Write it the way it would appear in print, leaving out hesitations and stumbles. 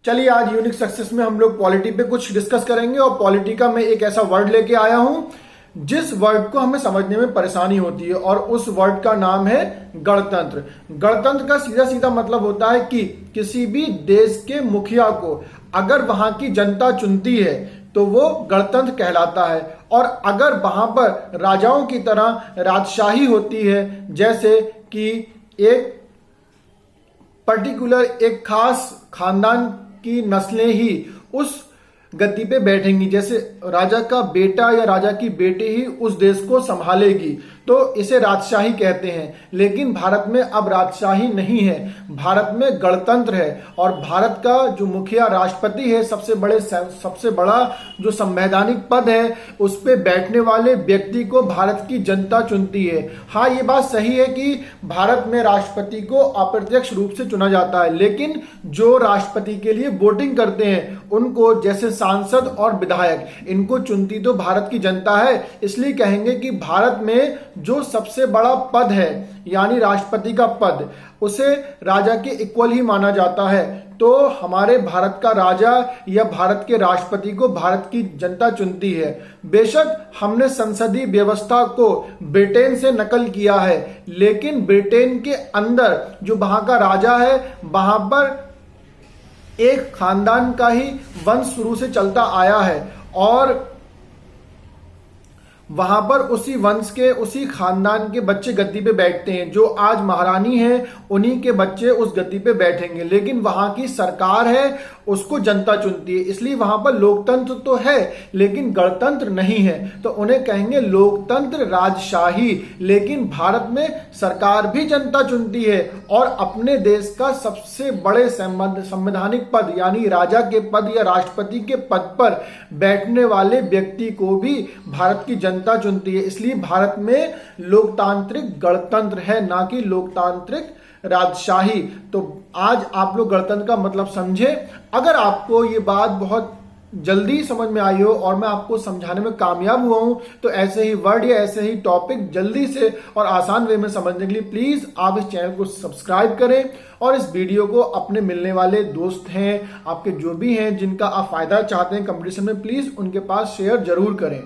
चलिए आज unique success में हम लोग पॉलिटी पे कुछ डिस्कस करेंगे। और पॉलिटी का मैं एक ऐसा वर्ड लेके आया हूं जिस वर्ड को हमें समझने में परेशानी होती है, और उस वर्ड का नाम है गणतंत्र। गणतंत्र का सीधा सीधा मतलब होता है कि किसी भी देश के मुखिया को अगर वहां की जनता चुनती है तो वो गणतंत्र कहलाता है। और अगर वहां पर राजाओं की तरह राजशाही होती है, जैसे कि एक पर्टिकुलर एक खास खानदान की नस्लें ही उस गद्दी पे बैठेंगी, जैसे राजा का बेटा या राजा की बेटी ही उस देश को संभालेगी, तो इसे राजशाही कहते हैं। लेकिन भारत में अब राजशाही नहीं है, भारत में गणतंत्र है। और भारत का जो मुखिया राष्ट्रपति है, सबसे बड़ा जो संवैधानिक पद है, उस पे बैठने वाले व्यक्ति को भारत की जनता चुनती है। हाँ, ये बात सही है कि भारत में राष्ट्रपति को अप्रत्यक्ष रूप से चुना जाता है, लेकिन जो राष्ट्रपति के लिए वोटिंग करते हैं उनको, जैसे सांसद और विधायक, इनको चुनती तो भारत की जनता है। इसलिए कहेंगे कि भारत में जो सबसे बड़ा पद है यानी राष्ट्रपति का पद, उसे राजा के इक्वल ही माना जाता है। तो हमारे भारत का राजा या भारत के राष्ट्रपति को भारत की जनता चुनती है। बेशक हमने संसदीय व्यवस्था को ब्रिटेन से नकल किया है, लेकिन ब्रिटेन के अंदर जो वहां का राजा है, वहां पर एक खानदान का ही वंश शुरू से चलता आया है, और वहां पर उसी वंश के, उसी खानदान के बच्चे गद्दी पे बैठते हैं। जो आज महारानी है, उन्हीं के बच्चे उस गद्दी पे बैठेंगे। लेकिन वहां की सरकार है, उसको जनता चुनती है। इसलिए वहां पर लोकतंत्र तो है लेकिन गणतंत्र नहीं है, तो उन्हें कहेंगे लोकतंत्र राजशाही। लेकिन भारत में सरकार भी जनता चुनती है, और अपने देश का सबसे बड़े संवैधानिक पद यानी राजा के पद या राष्ट्रपति के पद पर बैठने वाले व्यक्ति को भी भारत की जनता चुनती है। इसलिए भारत में लोकतांत्रिक गणतंत्र है, ना कि लोकतांत्रिक राजशाही। तो आज आप लोग गणतंत्र का मतलब समझे। अगर आपको ये बात बहुत जल्दी समझ में आई हो और मैं आपको समझाने में कामयाब हुआ हूं, तो ऐसे ही वर्ड या ऐसे ही टॉपिक जल्दी से और आसान वे में समझने के लिए प्लीज आप इस चैनल को सब्सक्राइब करें, और इस वीडियो को अपने मिलने वाले दोस्त हैं, आपके जो भी हैं जिनका आप फायदा चाहते हैं कंपटीशन में, प्लीज उनके पास शेयर जरूर करें।